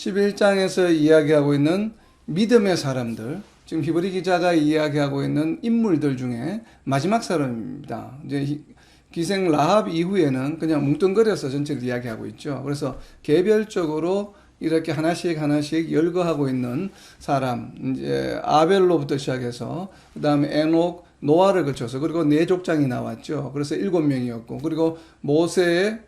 11장에서 이야기하고 있는 믿음의 사람들, 지금 히브리 기자가 이야기하고 있는 인물들 중에 마지막 사람입니다. 이제 기생 라합 이후에는 그냥 뭉뚱그려서 전체를 이야기하고 있죠. 그래서 개별적으로 이렇게 하나씩 열거하고 있는 사람, 이제 아벨로부터 시작해서 그다음에 에녹, 노아를 거쳐서 그리고 네 족장이 나왔죠. 그래서 7명이었고 그리고 모세의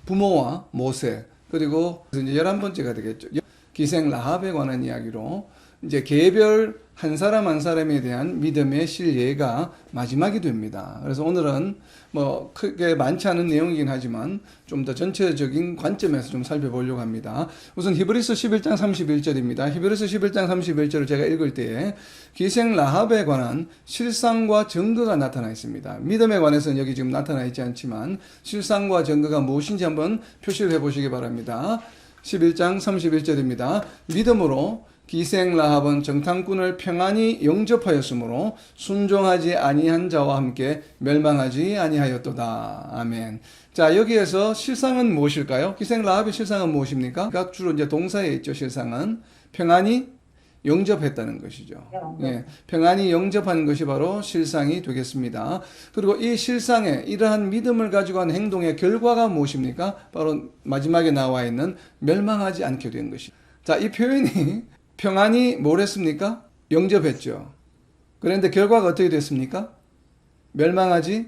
부모와 모세 그리고 이제 11번째가 되겠죠. 기생 라합에 관한 이야기로 이제 개별 한 사람 한 사람에 대한 믿음의 실례가 마지막이 됩니다. 그래서 오늘은 뭐 크게 많지 않은 내용이긴 하지만 좀 더 전체적인 관점에서 좀 살펴보려고 합니다. 우선 히브리서 11장 31절입니다. 히브리서 11장 31절을 제가 읽을 때에 기생 라합에 관한 실상과 증거가 나타나 있습니다. 믿음에 관해서는 여기 지금 나타나 있지 않지만 실상과 증거가 무엇인지 한번 표시를 해보시기 바랍니다. 11장 31절입니다. 믿음으로 기생 라합은 정탐꾼을 평안히 영접하였으므로 순종하지 아니한 자와 함께 멸망하지 아니하였도다. 아멘. 자, 여기에서 실상은 무엇일까요? 기생 라합의 실상은 무엇입니까? 그러니까 주로 이제 동사에 있죠. 실상은 평안히 영접했다는 것이죠. 예, 평안히 영접한 것이 바로 실상이 되겠습니다. 그리고 이 실상에 이러한 믿음을 가지고 한 행동의 결과가 무엇입니까? 바로 마지막에 나와 있는 멸망하지 않게 된 것이죠. 자, 이 표현이 평안히 뭘 했습니까? 영접했죠. 그런데 결과가 어떻게 됐습니까? 멸망하지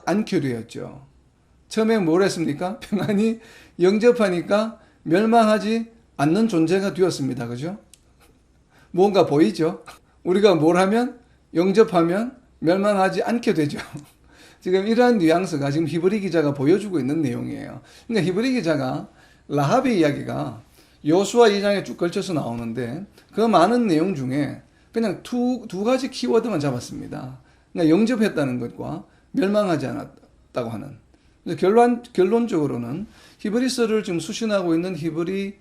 않게 되었죠. 처음에 뭘 했습니까? 평안히 영접하니까 멸망하지 않는 존재가 되었습니다. 그죠? 뭔가 보이죠? 우리가 뭘 하면 영접하면 멸망하지 않게 되죠. 지금 이러한 뉘앙스가 지금 히브리 기자가 보여주고 있는 내용이에요. 그러니까 히브리 기자가 라합의 이야기가 여호수아 2장에 쭉 걸쳐서 나오는데 그 많은 내용 중에 그냥 두 가지 키워드만 잡았습니다. 그러니까 영접했다는 것과 멸망하지 않았다고 하는. 결론적으로는 히브리서를 지금 수신하고 있는 히브리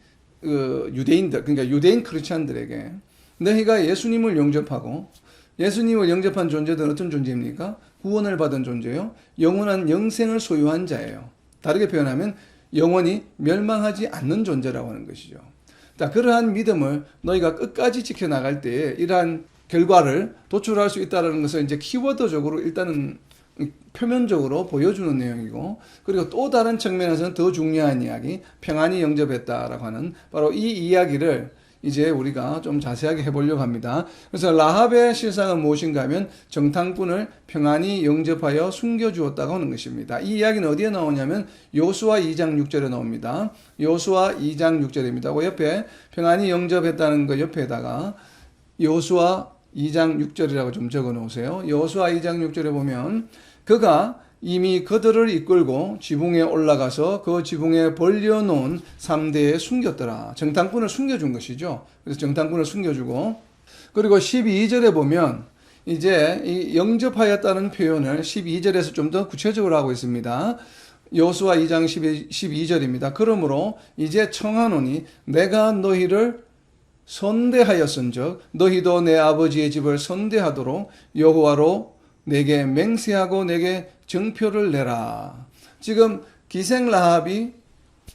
유대인들, 그러니까 유대인 크리스찬들에게 너희가 예수님을 영접하고 예수님을 영접한 존재들은 어떤 존재입니까? 구원을 받은 존재요. 영원한 영생을 소유한 자예요. 다르게 표현하면 영원히 멸망하지 않는 존재라고 하는 것이죠. 자, 그러한 믿음을 너희가 끝까지 지켜나갈 때에 이러한 결과를 도출할 수 있다는 것을 이제 키워드적으로 일단은 표면적으로 보여주는 내용이고, 그리고 또 다른 측면에서는 더 중요한 이야기, 평안히 영접했다라고 하는 바로 이 이야기를 이제 우리가 좀 자세하게 해보려고 합니다. 그래서 라합의 실상은 무엇인가 하면 정탐꾼을 평안히 영접하여 숨겨주었다고 하는 것입니다. 이 이야기는 어디에 나오냐면 여호수아 2장 6절에 나옵니다. 여호수아 2장 6절입니다. 그 옆에 평안히 영접했다는 것 옆에다가 여호수아 2장 6절이라고 좀 적어 놓으세요. 여호수아 2장 6절에 보면 그가 이미 그들을 이끌고 지붕에 올라가서 그 지붕에 벌려놓은 3대에 숨겼더라. 정탐꾼을 숨겨준 것이죠. 그래서 정탐꾼을 숨겨주고, 그리고 12절에 보면 이제 이 영접하였다는 표현을 12절에서 좀 더 구체적으로 하고 있습니다. 여호수아 2장 12절입니다. 그러므로 이제 청하노니 내가 너희를 선대하였은즉 너희도 내 아버지의 집을 선대하도록 여호와로 내게 맹세하고 내게 정표를 내라. 지금 기생 라합이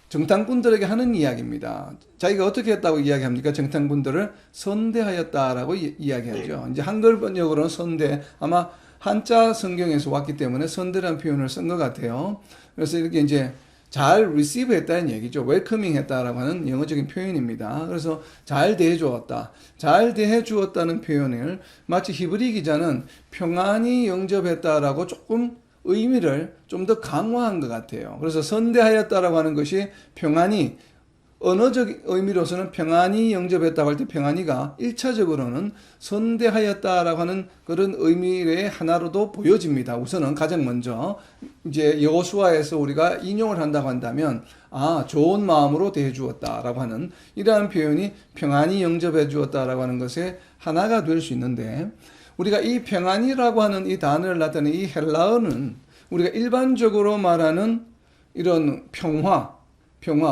정탐꾼들에게 하는 이야기입니다. 자기가 어떻게 했다고 이야기합니까? 정탐꾼들을 선대하였다라고 이야기하죠. 이제 한글 번역으로는 선대, 아마 한자 성경에서 왔기 때문에 선대라는 표현을 쓴 것 같아요. 그래서 이렇게 이제 잘 receive 했다는 얘기죠. welcoming 했다라고 하는 영어적인 표현입니다. 그래서 잘 대해주었다. 잘 대해주었다는 표현을 마치 히브리 기자는 평안히 영접했다라고 조금 의미를 좀 더 강화한 것 같아요. 그래서 선대하였다라고 하는 것이 평안히, 언어적 의미로서는 평안히 영접했다고 할 때 평안히가 1차적으로는 선대하였다라고 하는 그런 의미의 하나로도 보여집니다. 우선은 가장 먼저 이제 여호수아에서 우리가 인용을 한다고 한다면 좋은 마음으로 대해 주었다라고 하는 이러한 표현이 평안히 영접해 주었다라고 하는 것의 하나가 될 수 있는데, 우리가 이 평안이라고 하는 이 단어를 나타내는 이 헬라어는 우리가 일반적으로 말하는 이런 평화,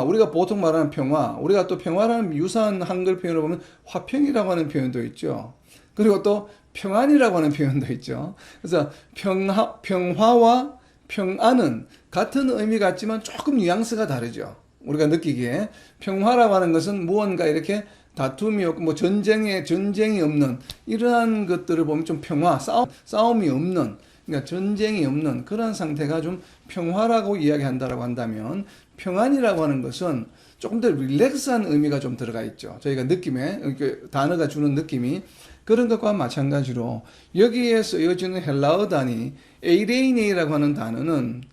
우리가 보통 말하는 평화, 우리가 또 평화라는 유사한 한글 표현을 보면 화평이라고 하는 표현도 있죠. 그리고 또 평안이라고 하는 표현도 있죠. 그래서 평화와 평안은 같은 의미 같지만 조금 뉘앙스가 다르죠. 우리가 느끼기에 평화라고 하는 것은 무언가 이렇게 다툼이 없고 뭐 전쟁이 없는 이러한 것들을 보면 좀 평화, 싸움이 없는, 그러니까 전쟁이 없는 그런 상태가 좀 평화라고 이야기한다라고 한다면, 평안이라고 하는 것은 조금 더 릴렉스한 의미가 좀 들어가 있죠. 저희가 느낌에 이렇게 단어가 주는 느낌이 그런 것과 마찬가지로 여기에 쓰여지는 헬라어 단위 에이레이네이라고 하는 단어는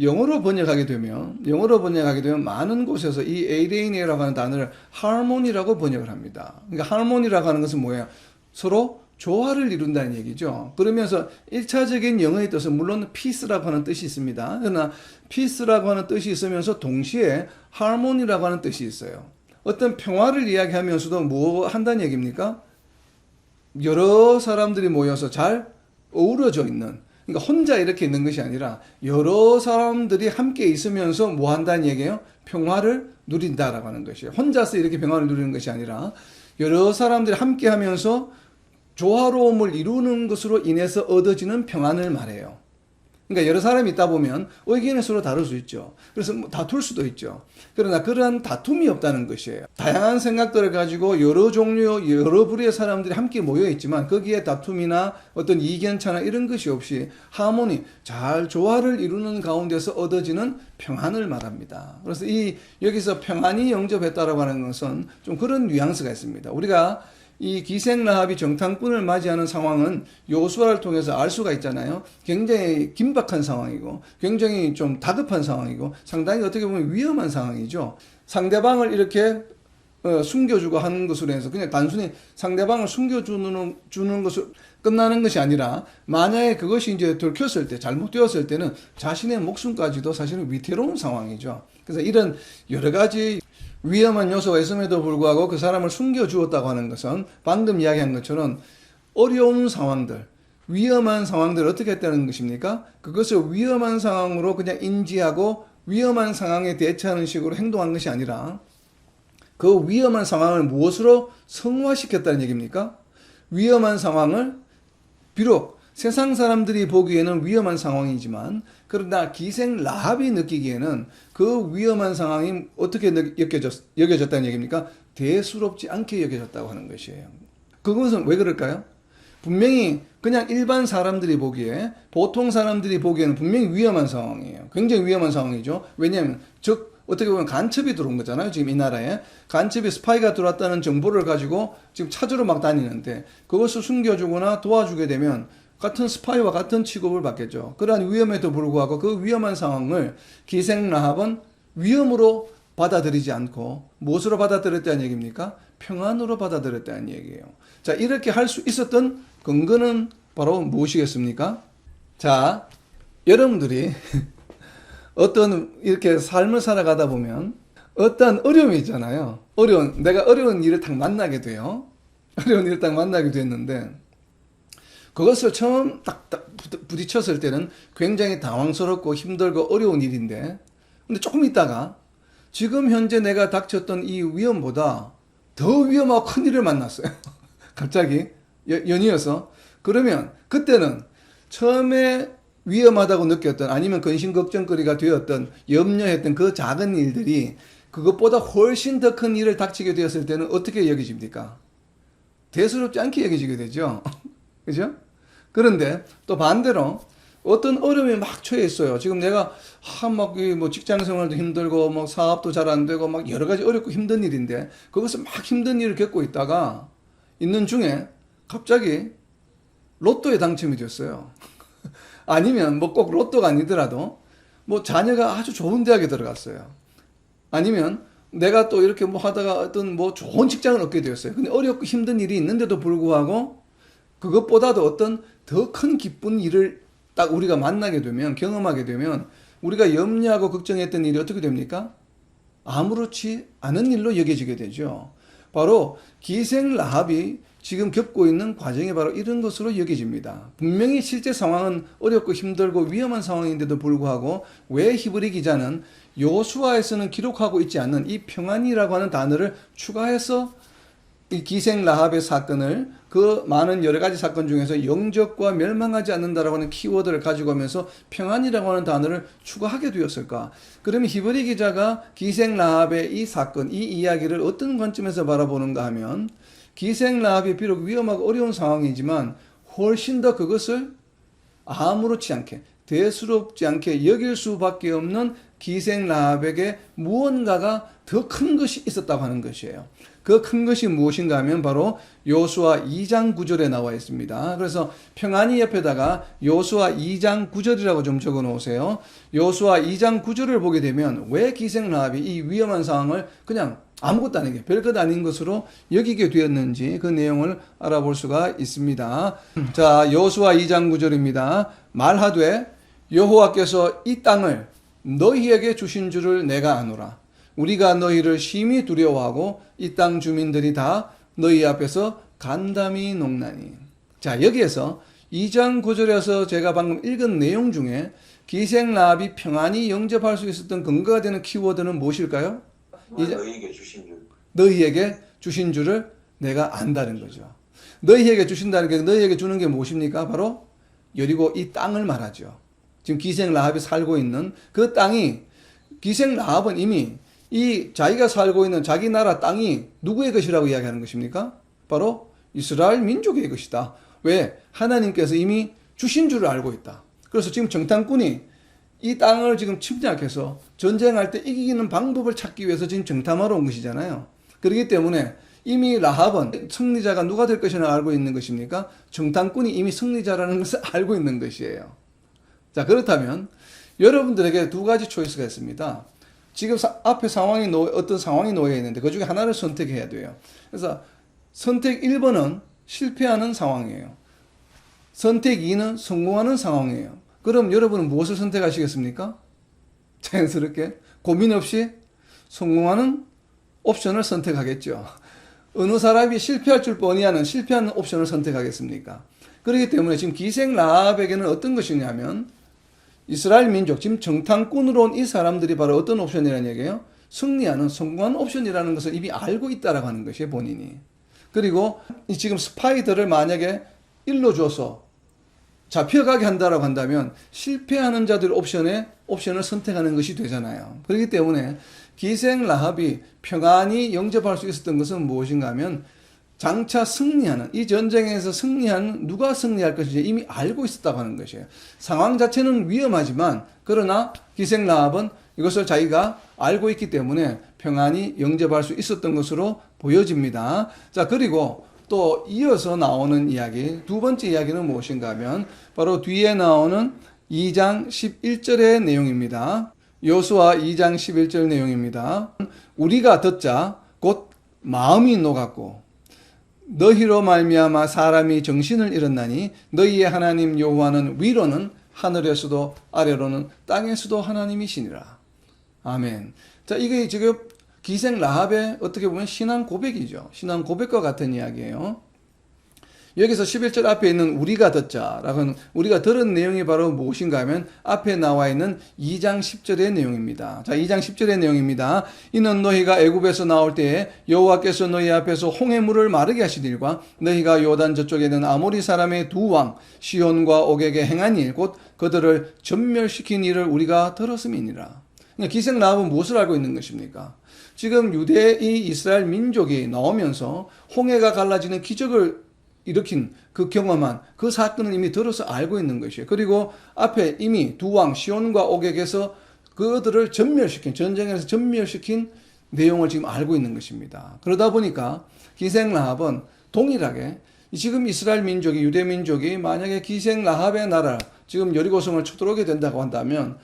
영어로 번역하게 되면 많은 곳에서 이 에이레이네이라고 하는 단어를 하모니라고 번역을 합니다. 그러니까 하모니라고 하는 것은 뭐예요? 서로 조화를 이룬다는 얘기죠. 그러면서 1차적인 영어의 뜻은 물론 피스라고 하는 뜻이 있습니다. 그러나 피스라고 하는 뜻이 있으면서 동시에 하모니라고 하는 뜻이 있어요. 어떤 평화를 이야기하면서도 뭐 한다는 얘기입니까? 여러 사람들이 모여서 잘 어우러져 있는, 그러니까 혼자 이렇게 있는 것이 아니라 여러 사람들이 함께 있으면서 뭐 한다는 얘기예요? 평화를 누린다라고 하는 것이에요. 혼자서 이렇게 평화를 누리는 것이 아니라 여러 사람들이 함께 하면서 조화로움을 이루는 것으로 인해서 얻어지는 평안을 말해요. 그러니까 여러 사람이 있다 보면 의견이 서로 다를 수 있죠. 그래서 뭐 다툴 수도 있죠. 그러나 그러한 다툼이 없다는 것이에요. 다양한 생각들을 가지고 여러 종류, 여러 부류의 사람들이 함께 모여 있지만 거기에 다툼이나 어떤 이견차나 이런 것이 없이 하모니, 잘 조화를 이루는 가운데서 얻어지는 평안을 말합니다. 그래서 여기서 평안이 영접했다라고 하는 것은 좀 그런 뉘앙스가 있습니다. 우리가 이 기생 라합이 정탐꾼을 맞이하는 상황은 여호수아를 통해서 알 수가 있잖아요. 굉장히 긴박한 상황이고 굉장히 좀 다급한 상황이고 상당히 어떻게 보면 위험한 상황이죠. 상대방을 이렇게 숨겨주고 하는 것으로 해서 그냥 단순히 상대방을 숨겨주는 것으로 끝나는 것이 아니라, 만약에 그것이 이제 들켰을 때, 잘못되었을 때는 자신의 목숨까지도 사실은 위태로운 상황이죠. 그래서 이런 여러 가지 위험한 요소가 있음에도 불구하고 그 사람을 숨겨주었다고 하는 것은 방금 이야기한 것처럼 어려운 상황들, 위험한 상황들을 어떻게 했다는 것입니까? 그것을 위험한 상황으로 그냥 인지하고 위험한 상황에 대처하는 식으로 행동한 것이 아니라 그 위험한 상황을 무엇으로 성화시켰다는 얘기입니까? 위험한 상황을 비록 세상 사람들이 보기에는 위험한 상황이지만, 그러나 기생 라합이 느끼기에는 그 위험한 상황이 어떻게 여겨졌다는 얘기입니까? 대수롭지 않게 여겨졌다고 하는 것이에요. 그것은 왜 그럴까요? 분명히 그냥 일반 사람들이 보기에, 보통 사람들이 보기에는 분명히 위험한 상황이에요. 굉장히 위험한 상황이죠. 왜냐하면 어떻게 보면 간첩이 들어온 거잖아요. 지금 이 나라에 간첩이, 스파이가 들어왔다는 정보를 가지고 지금 찾으러 막 다니는데, 그것을 숨겨주거나 도와주게 되면 같은 스파이와 같은 취급을 받겠죠. 그러한 위험에도 불구하고 그 위험한 상황을 기생 라합은 위험으로 받아들이지 않고 무엇으로 받아들였다는 얘기입니까? 평안으로 받아들였다는 얘기예요. 자, 이렇게 할 수 있었던 근거는 바로 무엇이겠습니까? 자, 여러분들이 어떤 이렇게 삶을 살아가다 보면 어떤 어려움이 있잖아요. 내가 어려운 일을 딱 만나게 돼요. 어려운 일을 딱 만나게 됐는데, 그것을 처음 딱 부딪혔을 때는 굉장히 당황스럽고 힘들고 어려운 일인데, 근데 조금 있다가 지금 현재 내가 닥쳤던 이 위험보다 더 위험하고 큰 일을 만났어요. 갑자기 연이어서. 그러면 그때는 처음에 위험하다고 느꼈던, 아니면 근심걱정거리가 되었던, 염려했던 그 작은 일들이 그것보다 훨씬 더 큰 일을 닥치게 되었을 때는 어떻게 여겨집니까? 대수롭지 않게 여겨지게 되죠. 그죠? 그런데 또 반대로 어떤 어려움이 막 처해 있어요. 지금 내가 뭐 직장 생활도 힘들고 뭐 사업도 잘 안 되고 막 여러 가지 어렵고 힘든 일인데, 그것을 막 힘든 일을 겪고 있다가 있는 중에 갑자기 로또에 당첨이 됐어요. 아니면 뭐 꼭 로또가 아니더라도 뭐 자녀가 아주 좋은 대학에 들어갔어요. 아니면 내가 또 이렇게 뭐 하다가 어떤 뭐 좋은 직장을 얻게 되었어요. 근데 어렵고 힘든 일이 있는데도 불구하고 그것보다도 어떤 더 큰 기쁜 일을 딱 우리가 만나게 되면, 경험하게 되면, 우리가 염려하고 걱정했던 일이 어떻게 됩니까? 아무렇지 않은 일로 여겨지게 되죠. 바로 기생 라합이 지금 겪고 있는 과정이 바로 이런 것으로 여겨집니다. 분명히 실제 상황은 어렵고 힘들고 위험한 상황인데도 불구하고 왜 히브리 기자는 여호수아에서는 기록하고 있지 않는 이 평안이라고 하는 단어를 추가해서 이 기생 라합의 사건을 그 많은 여러 가지 사건 중에서 영적과 멸망하지 않는다라고 하는 키워드를 가지고 오면서 평안이라고 하는 단어를 추가하게 되었을까? 그러면 히브리 기자가 기생 라합의 이 사건, 이 이야기를 어떤 관점에서 바라보는가 하면 기생 라합이 비록 위험하고 어려운 상황이지만 훨씬 더 그것을 아무렇지 않게 대수롭지 않게 여길 수밖에 없는 기생 라합에게 무언가가 더 큰 것이 있었다고 하는 것이에요. 그 큰 것이 무엇인가 하면 바로 여호수아 2장 9절에 나와 있습니다. 그래서 평안히 옆에다가 여호수아 2장 9절이라고 좀 적어 놓으세요. 여호수아 2장 9절을 보게 되면 왜 기생 라합이 이 위험한 상황을 그냥 아무것도 아니게 별것 아닌 것으로 여기게 되었는지 그 내용을 알아볼 수가 있습니다. 자, 여호수아 2장 9절입니다. 말하되 여호와께서 이 땅을 너희에게 주신 줄을 내가 아노라. 우리가 너희를 심히 두려워하고 이 땅 주민들이 다 너희 앞에서 간담이 녹나니. 자, 여기에서 2장 9절에서 제가 방금 읽은 내용 중에 기생 라합이 평안히 영접할 수 있었던 근거가 되는 키워드는 무엇일까요? 너희에게 주신 줄. 너희에게 주신 줄을 내가 안다는 거죠. 너희에게 주신다는 게 너희에게 주는 게 무엇입니까? 바로 여리고 이 땅을 말하죠. 지금 기생 라합이 살고 있는 그 땅이 기생 라합은 이미 이 자기가 살고 있는 자기 나라 땅이 누구의 것이라고 이야기하는 것입니까? 바로 이스라엘 민족의 것이다. 왜? 하나님께서 이미 주신 줄을 알고 있다. 그래서 지금 정탐꾼이 이 땅을 지금 침략해서 전쟁할 때 이기는 방법을 찾기 위해서 지금 정탐하러 온 것이잖아요. 그렇기 때문에 이미 라합은 승리자가 누가 될 것이라 알고 있는 것입니까? 정탐꾼이 이미 승리자라는 것을 알고 있는 것이에요. 자, 그렇다면 여러분들에게 두 가지 초이스가 있습니다. 지금 앞에 어떤 상황이 놓여 있는데 그 중에 하나를 선택해야 돼요. 그래서 선택 1번은 실패하는 상황이에요. 선택 2는 성공하는 상황이에요. 그럼 여러분은 무엇을 선택하시겠습니까? 자연스럽게 고민 없이 성공하는 옵션을 선택하겠죠. 어느 사람이 실패할 줄 뻔히 아는 실패하는 옵션을 선택하겠습니까? 그렇기 때문에 지금 기생 라합에게는 어떤 것이냐면 이스라엘 민족, 지금 정탐꾼으로 온 이 사람들이 바로 어떤 옵션이라는 얘기예요? 승리하는, 성공하는 옵션이라는 것을 이미 알고 있다라고 하는 것이에요, 본인이. 그리고 지금 스파이들을 만약에 일러줘서 잡혀가게 한다라고 한다면 실패하는 자들 옵션을 선택하는 것이 되잖아요. 그렇기 때문에 기생 라합이 평안히 영접할 수 있었던 것은 무엇인가 하면 장차 승리하는, 이 전쟁에서 승리하는, 누가 승리할 것인지 이미 알고 있었다고 하는 것이에요. 상황 자체는 위험하지만 그러나 기생 라합은 이것을 자기가 알고 있기 때문에 평안히 영접할 수 있었던 것으로 보여집니다. 자, 그리고 또 이어서 나오는 이야기, 두 번째 이야기는 무엇인가 하면 바로 뒤에 나오는 2장 11절의 내용입니다. 여호수아 2장 11절 내용입니다. 우리가 듣자 곧 마음이 녹았고 너희로 말미암아 사람이 정신을 잃었나니 너희의 하나님 여호와는 위로는 하늘에서도 아래로는 땅에서도 하나님이시니라. 아멘. 자, 이게 지금 기생 라합의 어떻게 보면 신앙 고백이죠. 신앙 고백과 같은 이야기예요. 여기서 11절 앞에 있는 우리가 듣자라고 하는 우리가 들은 내용이 바로 무엇인가 하면 앞에 나와 있는 2장 10절의 내용입니다. 자, 2장 10절의 내용입니다. 이는 너희가 애굽에서 나올 때에 여호와께서 너희 앞에서 홍해물을 마르게 하시니라. 너희가 요단 저쪽에 있는 아모리 사람의 두 왕 시온과 옥에게 행한 일 곧 그들을 전멸시킨 일을 우리가 들었음이니라. 그러니까 기생 라합은 무엇을 알고 있는 것입니까? 지금 유대의 이스라엘 민족이 나오면서 홍해가 갈라지는 기적을 일으킨 그 경험한 그 사건을 이미 들어서 알고 있는 것이에요. 그리고 앞에 이미 두 왕 시온과 옥에게서 그들을 전쟁에서 전멸시킨 내용을 지금 알고 있는 것입니다. 그러다 보니까 기생 라합은 동일하게 지금 이스라엘 민족이, 유대 민족이 만약에 기생 라합의 나라, 지금 여리고성을 쳐들어오게 된다고 한다면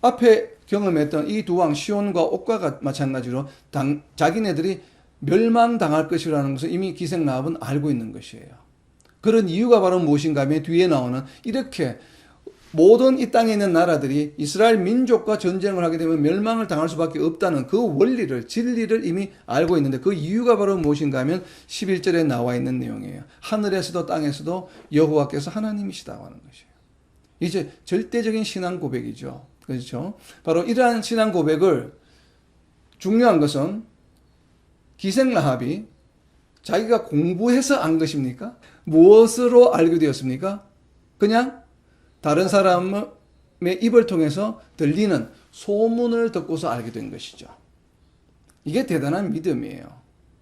앞에 경험했던 이 두 왕 시온과 옥과 마찬가지로 자기네들이 멸망당할 것이라는 것을 이미 기생 라합은 알고 있는 것이에요. 그런 이유가 바로 무엇인가 하면 뒤에 나오는 이렇게 모든 이 땅에 있는 나라들이 이스라엘 민족과 전쟁을 하게 되면 멸망을 당할 수밖에 없다는 그 원리를, 진리를 이미 알고 있는데 그 이유가 바로 무엇인가 하면 11절에 나와 있는 내용이에요. 하늘에서도 땅에서도 여호와께서 하나님이시다고 하는 것이에요. 이제 절대적인 신앙 고백이죠. 그렇죠? 바로 이러한 신앙 고백을 중요한 것은 기생 라합이 자기가 공부해서 안 것입니까? 무엇으로 알게 되었습니까? 그냥 다른 사람의 입을 통해서 들리는 소문을 듣고서 알게 된 것이죠. 이게 대단한 믿음이에요.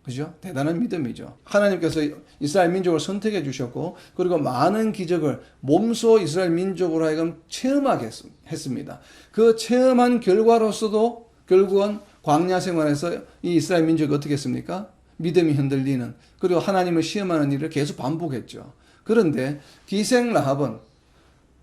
그죠? 대단한 믿음이죠. 하나님께서 이스라엘 민족을 선택해 주셨고, 그리고 많은 기적을 몸소 이스라엘 민족으로 하여금 체험하게 했습니다. 그 체험한 결과로서도 결국은 광야 생활에서 이 이스라엘 민족이 어떻게 했습니까? 믿음이 흔들리는, 그리고 하나님을 시험하는 일을 계속 반복했죠. 그런데 기생 라합은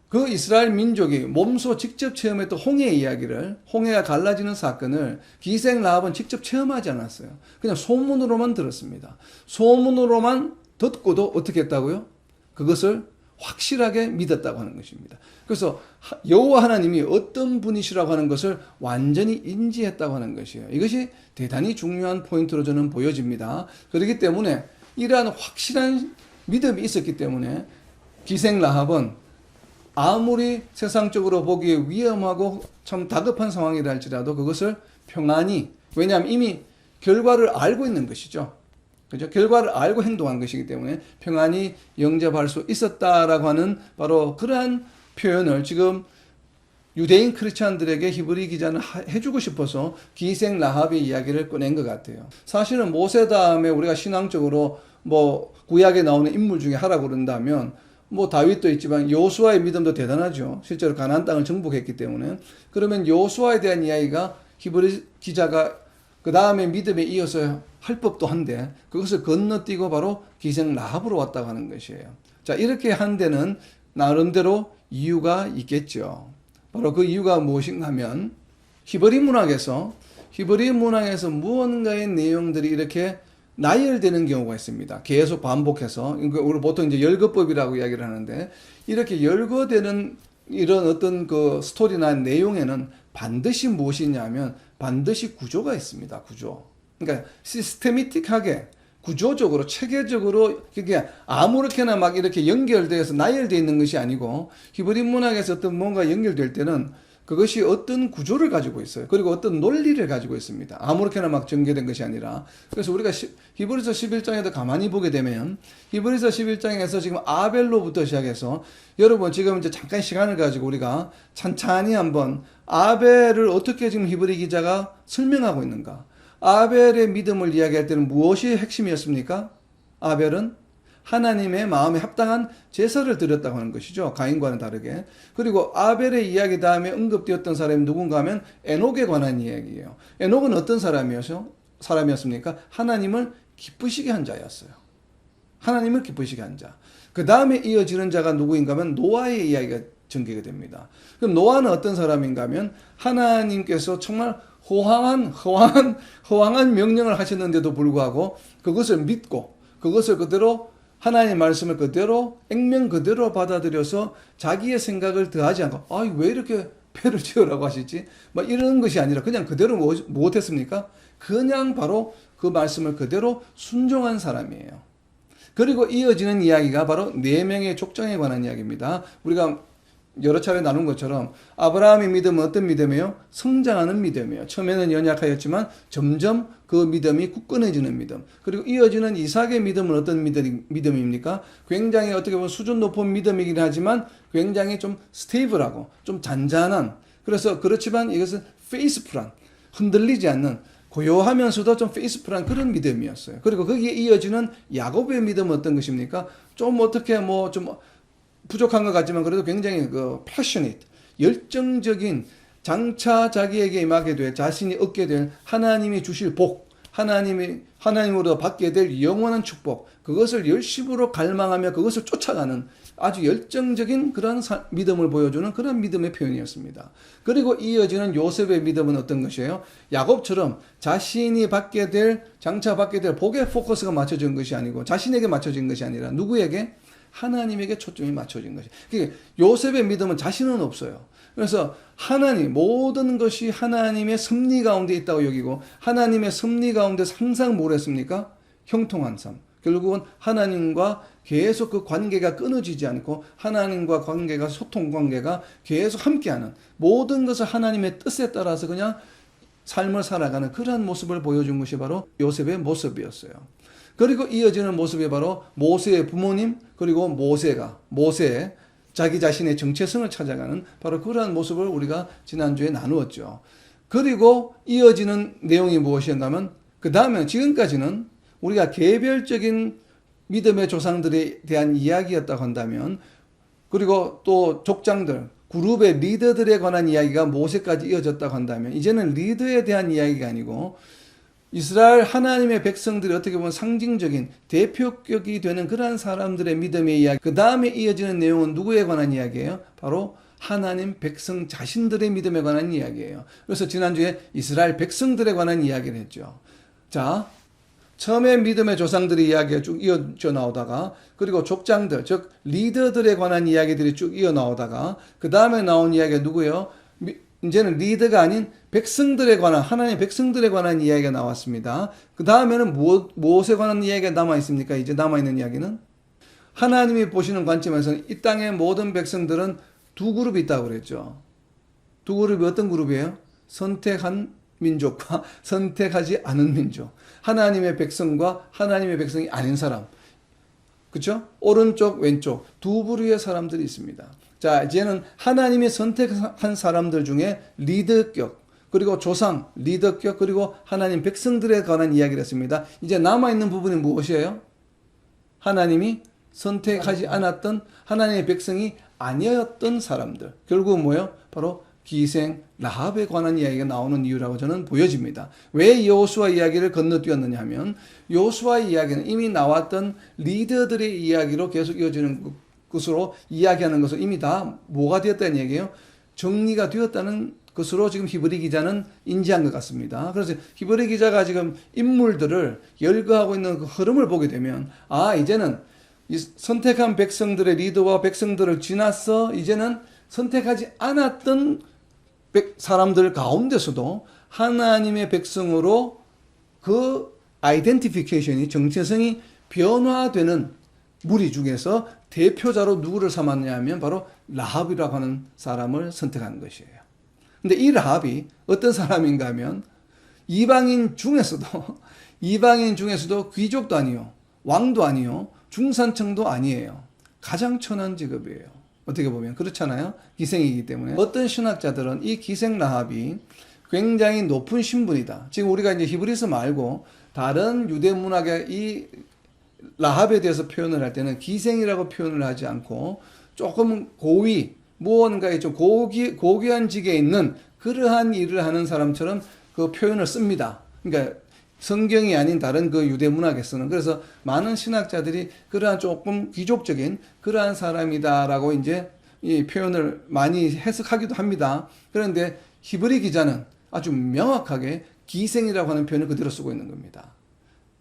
그 이스라엘 민족이 몸소 직접 체험했던 홍해 이야기를, 홍해가 갈라지는 사건을 기생 라합은 직접 체험하지 않았어요. 그냥 소문으로만 들었습니다. 소문으로만 듣고도 어떻게 했다고요? 그것을 확실하게 믿었다고 하는 것입니다. 그래서 여호와 하나님이 어떤 분이시라고 하는 것을 완전히 인지했다고 하는 것이에요. 이것이 대단히 중요한 포인트로 저는 보여집니다. 그렇기 때문에 이러한 확실한 믿음이 있었기 때문에 기생 라합은 아무리 세상적으로 보기에 위험하고 참 다급한 상황이라 할지라도 그것을 평안히, 왜냐하면 이미 결과를 알고 있는 것이죠. 그죠? 결과를 알고 행동한 것이기 때문에 평안히 영접할 수 있었다라고 하는 바로 그러한 표현을 지금 유대인 크리스찬들에게 히브리 기자는 해주고 싶어서 기생 라합의 이야기를 꺼낸 것 같아요. 사실은 모세 다음에 우리가 신앙적으로 뭐 구약에 나오는 인물 중에 하라고 그런다면 뭐 다윗도 있지만 여호수아의 믿음도 대단하죠. 실제로 가나안 땅을 정복했기 때문에. 그러면 여호수아에 대한 이야기가 히브리 기자가 그 다음에 믿음에 이어서 할 법도 한데 그것을 건너뛰고 바로 기생 라합으로 왔다고 하는 것이에요. 자, 이렇게 한 데는 나름대로 이유가 있겠죠. 바로 그 이유가 무엇인가 하면 히브리 문학에서 무언가의 내용들이 이렇게 나열되는 경우가 있습니다. 계속 반복해서. 우리 보통 이제 열거법이라고 이야기를 하는데, 이렇게 열거되는 이런 어떤 그 스토리나 내용에는 반드시 무엇이 있냐면, 반드시 구조가 있습니다. 구조. 그러니까 시스테미틱하게, 구조적으로, 체계적으로, 그게 아무렇게나 막 이렇게 연결되어서 나열되어 있는 것이 아니고, 히브리 문학에서 어떤 뭔가 연결될 때는 그것이 어떤 구조를 가지고 있어요. 그리고 어떤 논리를 가지고 있습니다. 아무렇게나 막 전개된 것이 아니라. 그래서 우리가 히브리서 11장에도 가만히 보게 되면 히브리서 11장에서 지금 아벨로부터 시작해서 여러분 지금 이제 잠깐 시간을 가지고 우리가 찬찬히 한번 아벨을 어떻게 지금 히브리 기자가 설명하고 있는가. 아벨의 믿음을 이야기할 때는 무엇이 핵심이었습니까? 아벨은 하나님의 마음에 합당한 제사를 드렸다고 하는 것이죠. 가인과는 다르게. 그리고 아벨의 이야기 다음에 언급되었던 사람이 누군가 하면 에녹에 관한 이야기예요. 에녹은 어떤 사람이었습니까? 하나님을 기쁘시게 한 자였어요. 하나님을 기쁘시게 한 자. 그 다음에 이어지는 자가 누구인가 하면 노아의 이야기가 전개가 됩니다. 그럼 노아는 어떤 사람인가 하면 하나님께서 정말 허황한 명령을 하셨는데도 불구하고 그것을 믿고 그것을 그대로 하나님의 말씀을 그대로 액면 그대로 받아들여서 자기의 생각을 더하지 않고 왜 이렇게 배를 지으라고 하시지? 막 이런 것이 아니라 그냥 그대로 무엇했습니까? 그냥 바로 그 말씀을 그대로 순종한 사람이에요. 그리고 이어지는 이야기가 바로 4명의 족장에 관한 이야기입니다. 우리가 여러 차례 나눈 것처럼 아브라함의 믿음은 어떤 믿음이에요? 성장하는 믿음이에요. 처음에는 연약하였지만 점점 그 믿음이 굳건해지는 믿음. 그리고 이어지는 이삭의 믿음은 어떤 믿음입니까? 굉장히 어떻게 보면 수준 높은 믿음이긴 하지만 굉장히 좀 스테이블하고 좀 잔잔한, 그래서 그렇지만 이것은 페이스풀한, 흔들리지 않는, 고요하면서도 좀 페이스풀한 그런 믿음이었어요. 그리고 거기에 이어지는 야곱의 믿음은 어떤 것입니까? 좀 어떻게 좀 부족한 것 같지만 그래도 굉장히 passionate, 열정적인, 장차 자기에게 임하게 될, 자신이 얻게 될 하나님이 주실 복, 하나님으로 받게 될 영원한 축복, 그것을 열심으로 갈망하며 그것을 쫓아가는 아주 열정적인 그런 믿음을 보여주는 그런 믿음의 표현이었습니다. 그리고 이어지는 요셉의 믿음은 어떤 것이에요? 야곱처럼 자신이 장차 받게 될 복에 포커스가 맞춰진 것이 아니고 자신에게 맞춰진 것이 아니라 누구에게? 하나님에게 초점이 맞춰진 것이. 그러니까 요셉의 믿음은 자신은 없어요. 그래서 모든 것이 하나님의 섭리 가운데 있다고 여기고, 하나님의 섭리 가운데 항상 뭘 했습니까? 형통한 삶. 결국은 하나님과 계속 그 관계가 끊어지지 않고 하나님과 소통 관계가 계속 함께하는, 모든 것을 하나님의 뜻에 따라서 그냥 삶을 살아가는 그러한 모습을 보여준 것이 바로 요셉의 모습이었어요. 그리고 이어지는 모습이 바로 모세의 부모님, 그리고 모세, 자기 자신의 정체성을 찾아가는 바로 그러한 모습을 우리가 지난주에 나누었죠. 그리고 이어지는 내용이 무엇이었나 하면, 그 다음에 지금까지는 우리가 개별적인 믿음의 조상들에 대한 이야기였다고 한다면, 그리고 또 족장들, 그룹의 리더들에 관한 이야기가 모세까지 이어졌다고 한다면, 이제는 리더에 대한 이야기가 아니고 이스라엘 하나님의 백성들이 어떻게 보면 상징적인 대표격이 되는 그러한 사람들의 믿음의 이야기, 그 다음에 이어지는 내용은 누구에 관한 이야기예요? 바로 하나님 백성 자신들의 믿음에 관한 이야기예요. 그래서 지난주에 이스라엘 백성들에 관한 이야기를 했죠. 자, 처음에 믿음의 조상들의 이야기가 쭉 이어져 나오다가, 그리고 족장들, 즉 리더들에 관한 이야기들이 쭉 이어 나오다가, 그 다음에 나온 이야기가 누구예요? 이제는 리더가 아닌 백성들에 관한, 하나님의 백성들에 관한 이야기가 나왔습니다. 그 다음에는 무엇에 관한 이야기가 남아있습니까? 이제 남아있는 이야기는 하나님이 보시는 관점에서는 이 땅의 모든 백성들은 두 그룹이 있다고 그랬죠. 두 그룹이 어떤 그룹이에요? 선택한 민족과 선택하지 않은 민족. 하나님의 백성과 하나님의 백성이 아닌 사람. 그렇죠? 오른쪽, 왼쪽 두 부류의 사람들이 있습니다. 자, 이제는 하나님이 선택한 사람들 중에 리더격, 그리고 조상, 리더격, 그리고 하나님 백성들에 관한 이야기를 했습니다. 이제 남아있는 부분이 무엇이에요? 하나님이 선택하지 않았던 하나님의 백성이 아니었던 사람들. 결국은 뭐예요? 바로 기생 라합에 관한 이야기가 나오는 이유라고 저는 보여집니다. 왜 여호수아 이야기를 건너뛰었느냐 하면, 여호수아 이야기는 이미 나왔던 리더들의 이야기로 계속 이어지는 것으로 이야기하는 것은 이미 다 뭐가 되었다는 얘기예요? 정리가 되었다는 것으로 지금 히브리 기자는 인지한 것 같습니다. 그래서 히브리 기자가 지금 인물들을 열거하고 있는 그 흐름을 보게 되면, 이제는 이 선택한 백성들의 리더와 백성들을 지나서 이제는 선택하지 않았던 사람들 가운데서도 하나님의 백성으로 그 아이덴티피케이션이, 정체성이 변화되는 무리 중에서 대표자로 누구를 삼았냐 하면 바로 라합이라고 하는 사람을 선택한 것이에요. 근데 이 라합이 어떤 사람인가 하면 이방인 중에서도 귀족도 아니요, 왕도 아니요, 중산층도 아니에요. 가장 천한 직업이에요. 어떻게 보면 그렇잖아요. 기생이기 때문에. 어떤 신학자들은 이 기생 라합이 굉장히 높은 신분이다. 지금 우리가 이제 히브리서 말고 다른 유대 문학의 이 라합에 대해서 표현을 할 때는 기생이라고 표현을 하지 않고 조금 고위, 무언가에 좀 고귀한 직에 있는 그러한 일을 하는 사람처럼 그 표현을 씁니다. 그러니까 성경이 아닌 다른 그 유대 문학에서는. 그래서 많은 신학자들이 그러한 조금 귀족적인 그러한 사람이다라고 이제 이 표현을 많이 해석하기도 합니다. 그런데 히브리 기자는 아주 명확하게 기생이라고 하는 표현을 그대로 쓰고 있는 겁니다.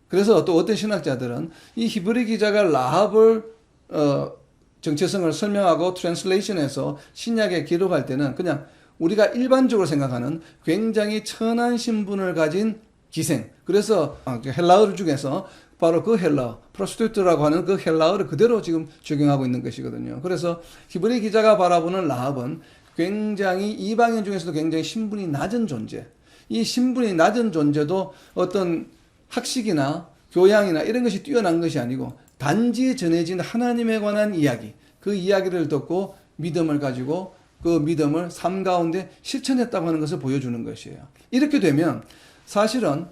그래서 또 어떤 신학자들은 이 히브리 기자가 라합을 정체성을 설명하고 트랜슬레이션해서 신약에 기록할 때는 그냥 우리가 일반적으로 생각하는 굉장히 천한 신분을 가진 기생. 그래서 헬라어 중에서 바로 그 헬라어, 프로스티튜트라고 하는 그 헬라어를 그대로 지금 적용하고 있는 것이거든요. 그래서 히브리 기자가 바라보는 라합은 굉장히 이방인 중에서도 굉장히 신분이 낮은 존재. 이 신분이 낮은 존재도 어떤 학식이나 교양이나 이런 것이 뛰어난 것이 아니고 단지 전해진 하나님에 관한 이야기, 그 이야기를 듣고 믿음을 가지고 그 믿음을 삶 가운데 실천했다고 하는 것을 보여주는 것이에요. 이렇게 되면 사실은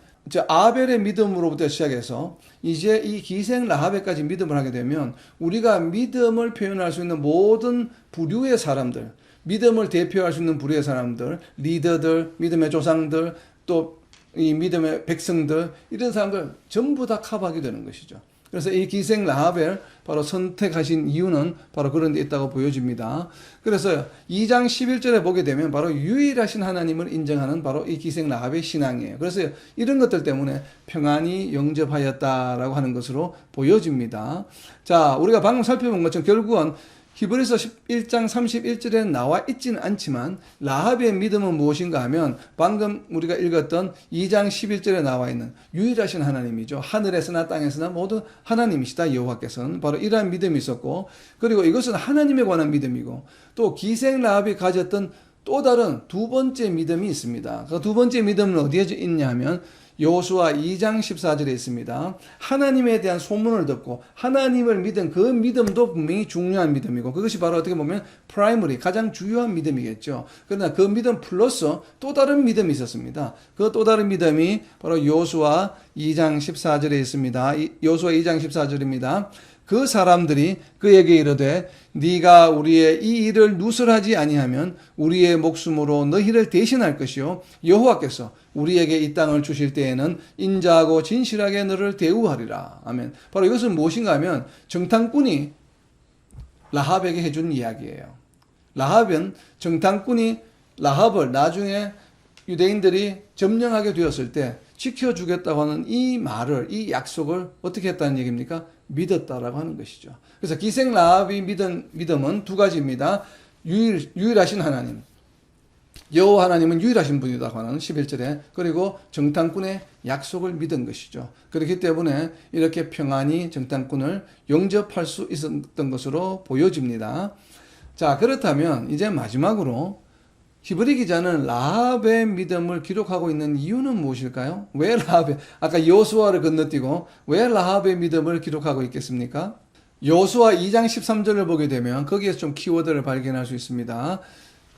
아벨의 믿음으로부터 시작해서 이제 이 기생 라합에까지 믿음을 하게 되면 우리가 믿음을 표현할 수 있는 모든 부류의 사람들, 믿음을 대표할 수 있는 부류의 사람들, 리더들, 믿음의 조상들, 또 이 믿음의 백성들, 이런 사람들 전부 다 커버하게 되는 것이죠. 그래서 이 기생 라합을 바로 선택하신 이유는 바로 그런 데 있다고 보여집니다. 그래서 2장 11절에 보게 되면 바로 유일하신 하나님을 인정하는 바로 이 기생 라합의 신앙이에요. 그래서 이런 것들 때문에 평안히 영접하였다라고 하는 것으로 보여집니다. 자, 우리가 방금 살펴본 것처럼 결국은 히브리서 11장 31절에 나와 있지는 않지만 라합의 믿음은 무엇인가 하면 방금 우리가 읽었던 2장 11절에 나와 있는 유일하신 하나님이죠. 하늘에서나 땅에서나 모두 하나님이시다. 여호와께서는 바로 이러한 믿음이 있었고, 그리고 이것은 하나님에 관한 믿음이고, 또 기생 라합이 가졌던 또 다른 두 번째 믿음이 있습니다. 그 두 번째 믿음은 어디에 있냐 하면 여호수아 2장 14절에 있습니다. 하나님에 대한 소문을 듣고 하나님을 믿은 그 믿음도 분명히 중요한 믿음이고 그것이 바로 어떻게 보면 프라이머리 가장 주요한 믿음이겠죠. 그러나 그 믿음 플러스 또 다른 믿음이 있었습니다. 그 또 다른 믿음이 바로 여호수아 2장 14절에 있습니다. 여호수아 2장 14절입니다. 그 사람들이 그에게 이르되 네가 우리의 이 일을 누설하지 아니하면 우리의 목숨으로 너희를 대신할 것이요 여호와께서 우리에게 이 땅을 주실 때에는 인자하고 진실하게 너를 대우하리라. 아멘. 바로 이것은 무엇인가 하면 정탐꾼이 라합에게 해준 이야기예요. 라합은 정탐꾼이 라합을 나중에 유대인들이 점령하게 되었을 때 지켜주겠다고 하는 이 말을, 이 약속을 어떻게 했다는 얘기입니까? 믿었다라고 하는 것이죠. 그래서 기생 라합이 믿음은 두 가지입니다. 유일하신 하나님, 여호와 하나님은 유일하신 분이라고 하는 11절에 그리고 정탐꾼의 약속을 믿은 것이죠. 그렇기 때문에 이렇게 평안히 정탐꾼을 영접할 수 있었던 것으로 보여집니다. 자, 그렇다면 이제 마지막으로 히브리 기자는 라합의 믿음을 기록하고 있는 이유는 무엇일까요? 왜 라합의, 아까 여호수아를 건너뛰고 왜 라합의 믿음을 기록하고 있겠습니까? 여호수아 2장 13절을 보게 되면 거기에서 좀 키워드를 발견할 수 있습니다.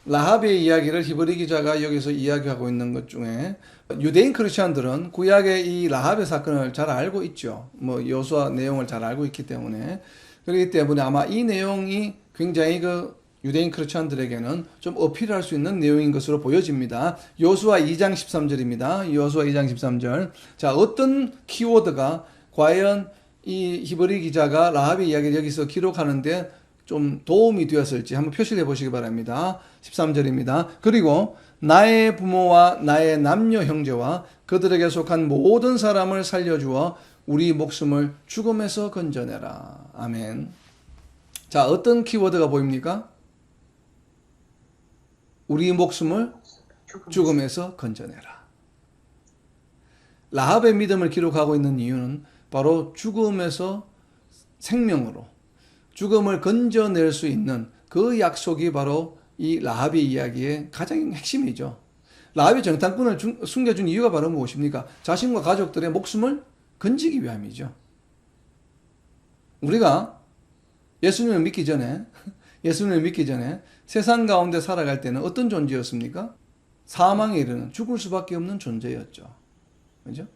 라합의 이야기를 히브리 기자가 여기서 이야기하고 있는 것 중에 유대인 크리스천들은 구약의 이 라합의 사건을 잘 알고 있죠. 뭐 여호수아 내용을 잘 알고 있기 때문에 그렇기 때문에 아마 이 내용이 굉장히 유대인 크리스천들에게는 좀 어필할 수 있는 내용인 것으로 보여집니다. 여호수아 2장 13절입니다. 여호수아 2장 13절. 자, 어떤 키워드가 과연 이 히브리 기자가 라합의 이야기를 여기서 기록하는데 좀 도움이 되었을지 한번 표시를 해보시기 바랍니다. 13절입니다. 그리고 나의 부모와 나의 남녀 형제와 그들에게 속한 모든 사람을 살려주어 우리 목숨을 죽음에서 건져내라. 아멘. 자, 어떤 키워드가 보입니까? 우리 목숨을 죽음에서 건져내라. 라합의 믿음을 기록하고 있는 이유는 바로 죽음에서 생명으로 죽음을 건져낼 수 있는 그 약속이 바로 이 라합의 이야기의 가장 핵심이죠. 라합이 정탐꾼을 숨겨준 이유가 바로 무엇입니까? 자신과 가족들의 목숨을 건지기 위함이죠. 우리가 예수님을 믿기 전에 세상 가운데 살아갈 때는 어떤 존재였습니까? 사망에 이르는 죽을 수밖에 없는 존재였죠. 그죠?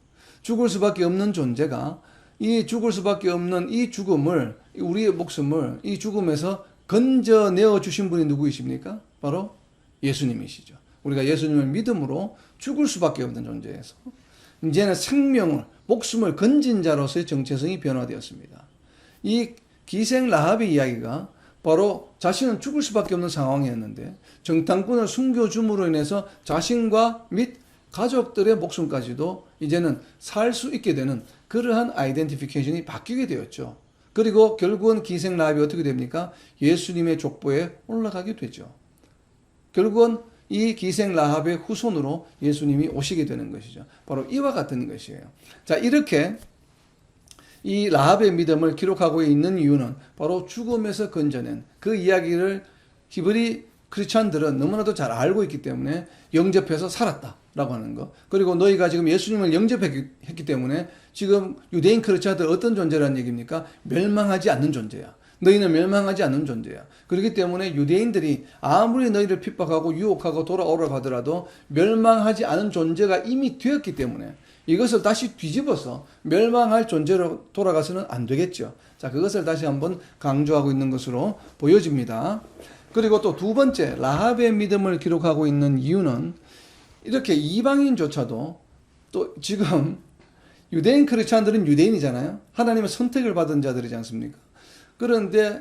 죽을 수밖에 없는 존재가 이 죽을 수밖에 없는 이 죽음을, 우리의 목숨을 이 죽음에서 건져내어 주신 분이 누구이십니까? 바로 예수님이시죠. 우리가 예수님을 믿음으로 죽을 수밖에 없는 존재에서 이제는 생명을, 목숨을 건진 자로서의 정체성이 변화되었습니다. 이 기생 라합의 이야기가 바로 자신은 죽을 수밖에 없는 상황이었는데 정탐꾼을 숨겨줌으로 인해서 자신과 및 가족들의 목숨까지도 이제는 살 수 있게 되는 그러한 아이덴티피케이션이 바뀌게 되었죠. 그리고 결국은 기생 라합이 어떻게 됩니까? 예수님의 족보에 올라가게 되죠. 결국은 이 기생 라합의 후손으로 예수님이 오시게 되는 것이죠. 바로 이와 같은 것이에요. 자, 이렇게 이 라합의 믿음을 기록하고 있는 이유는 바로 죽음에서 건져낸 그 이야기를 히브리 크리스천들은 너무나도 잘 알고 있기 때문에 영접해서 살았다라고 하는 것. 그리고 너희가 지금 예수님을 영접했기 때문에 지금 유대인 크리스천들 어떤 존재라는 얘기입니까? 멸망하지 않는 존재야. 너희는 멸망하지 않는 존재야. 그렇기 때문에 유대인들이 아무리 너희를 핍박하고 유혹하고 돌아오라고 하더라도 멸망하지 않은 존재가 이미 되었기 때문에 이것을 다시 뒤집어서 멸망할 존재로 돌아가서는 안 되겠죠. 자, 그것을 다시 한번 강조하고 있는 것으로 보여집니다. 그리고 또 두 번째, 라합의 믿음을 기록하고 있는 이유는 이렇게 이방인조차도 또 지금 유대인 크리스찬들은 유대인이잖아요. 하나님의 선택을 받은 자들이지 않습니까? 그런데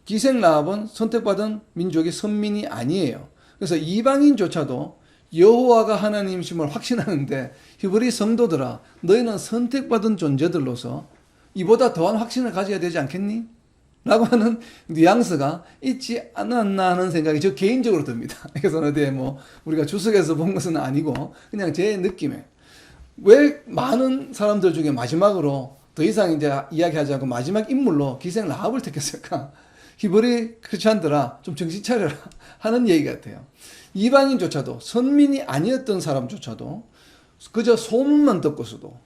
기생 라합은 선택받은 민족이 선민이 아니에요. 그래서 이방인조차도 여호와가 하나님이심을 확신하는데 히브리 성도들아, 너희는 선택받은 존재들로서 이보다 더한 확신을 가져야 되지 않겠니? 라고 하는 뉘앙스가 있지 않았나 하는 생각이 저 개인적으로 듭니다. 그래서 어디에 뭐 우리가 주석에서 본 것은 아니고 그냥 제 느낌에 왜 많은 사람들 중에 마지막으로 더 이상 이제 이야기하지 않고 마지막 인물로 기생 라합을 택했을까? 히브리 크리스찬들아 좀 정신 차려라 하는 얘기 같아요. 이방인조차도 선민이 아니었던 사람조차도 그저 소문만 듣고서도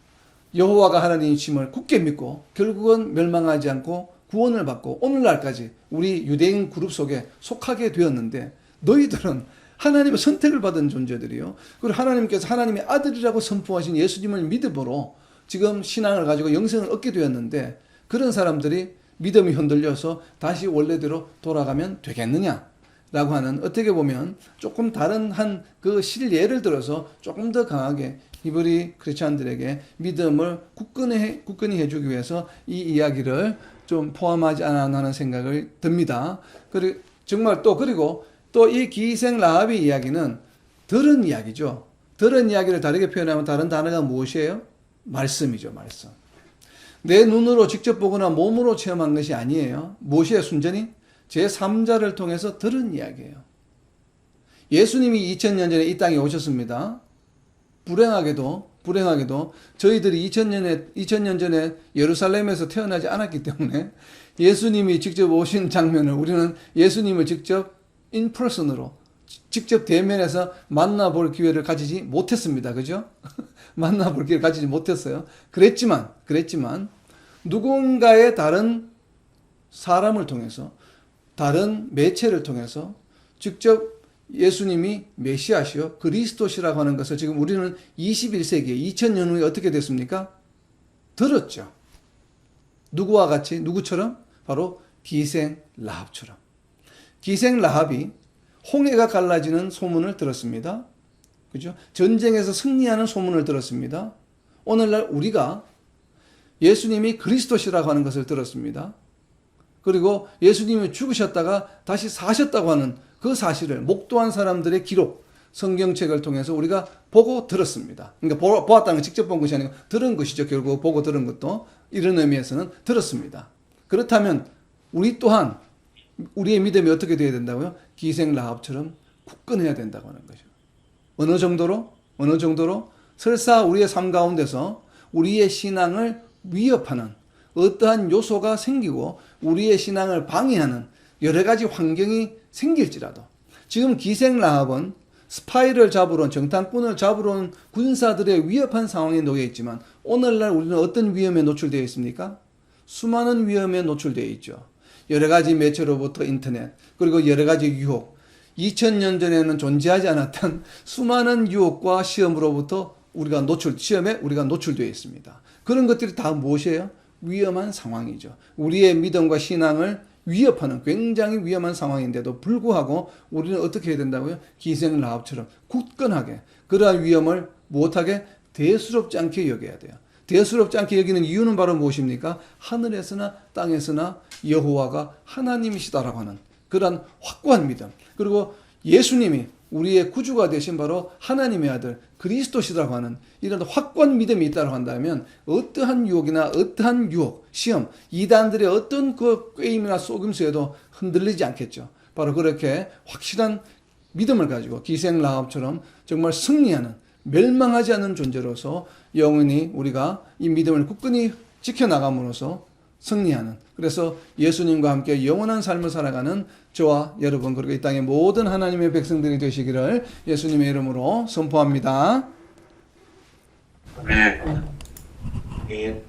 여호와가 하나님이심을 굳게 믿고 결국은 멸망하지 않고 구원을 받고 오늘날까지 우리 유대인 그룹 속에 속하게 되었는데, 너희들은 하나님의 선택을 받은 존재들이요, 그리고 하나님께서 하나님의 아들이라고 선포하신 예수님을 믿음으로 지금 신앙을 가지고 영생을 얻게 되었는데, 그런 사람들이 믿음이 흔들려서 다시 원래대로 돌아가면 되겠느냐라고 하는, 어떻게 보면 조금 다른 한 그 실예를 들어서 조금 더 강하게 히브리 크리스찬들에게 믿음을 굳건히 해주기 위해서 이 이야기를 좀 포함하지 않았나 하는 생각을 듭니다. 그리고 정말 그리고 또 이 기생 라합의 이야기는 들은 이야기죠. 들은 이야기를 다르게 표현하면 다른 단어가 무엇이에요? 말씀이죠, 말씀. 내 눈으로 직접 보거나 몸으로 체험한 것이 아니에요. 무엇이에요, 순전히? 제3자를 통해서 들은 이야기예요. 예수님이 2000년 전에 이 땅에 오셨습니다. 불행하게도 저희들이 2000년 전에 예루살렘에서 태어나지 않았기 때문에 예수님이 직접 오신 장면을 우리는 예수님을 직접 인퍼슨으로 직접 대면해서 만나볼 기회를 가지지 못했습니다. 그죠? 만나볼 기회를 가지지 못했어요. 그랬지만 누군가의 다른 사람을 통해서, 다른 매체를 통해서 직접 예수님이 메시아시요 그리스도시라고 하는 것을 지금 우리는 21세기에 2000년 후에 어떻게 됐습니까? 들었죠. 누구와 같이? 누구처럼? 바로 기생 라합처럼. 기생 라합이 홍해가 갈라지는 소문을 들었습니다. 그죠? 전쟁에서 승리하는 소문을 들었습니다. 오늘날 우리가 예수님이 그리스도시라고 하는 것을 들었습니다. 그리고 예수님이 죽으셨다가 다시 사셨다고 하는 그 사실을 목도한 사람들의 기록, 성경책을 통해서 우리가 보고 들었습니다. 그러니까 보았다는 건 직접 본 것이 아니고 들은 것이죠. 결국 보고 들은 것도 이런 의미에서는 들었습니다. 그렇다면 우리 또한 우리의 믿음이 어떻게 되어야 된다고요? 기생 라합처럼 굳건해야 된다고 하는 거죠. 어느 정도로? 설사 우리의 삶 가운데서 우리의 신앙을 위협하는 어떠한 요소가 생기고 우리의 신앙을 방해하는 여러 가지 환경이 생길지라도, 지금 기생 라합은 스파이를 잡으러 온, 정탐꾼을 잡으러 온 군사들의 위협한 상황에 놓여 있지만 오늘날 우리는 어떤 위험에 노출되어 있습니까? 수많은 위험에 노출되어 있죠. 여러 가지 매체로부터 인터넷, 그리고 여러 가지 유혹, 2000년 전에는 존재하지 않았던 수많은 유혹과 시험으로부터 시험에 우리가 노출되어 있습니다. 그런 것들이 다 무엇이에요? 위험한 상황이죠. 우리의 믿음과 신앙을 위협하는 굉장히 위험한 상황인데도 불구하고 우리는 어떻게 해야 된다고요? 기생 라합처럼 굳건하게 그러한 위험을 무엇하게? 대수롭지 않게 여겨야 돼요. 대수롭지 않게 여기는 이유는 바로 무엇입니까? 하늘에서나 땅에서나 여호와가 하나님이시다라고 하는 그러한 확고한 믿음, 그리고 예수님이 우리의 구주가 되신 바로 하나님의 아들 그리스도시라고 하는 이런 확고한 믿음이 있다고 한다면 어떠한 유혹이나 어떠한 유혹, 시험, 이단들의 어떤 그 꾀임이나 속임수에도 흔들리지 않겠죠. 바로 그렇게 확실한 믿음을 가지고 기생 라합처럼 정말 승리하는, 멸망하지 않는 존재로서 영원히 우리가 이 믿음을 굳건히 지켜나감으로써 승리하는, 그래서 예수님과 함께 영원한 삶을 살아가는 저와 여러분, 그리고 이 땅의 모든 하나님의 백성들이 되시기를 예수님의 이름으로 선포합니다. 네. 예.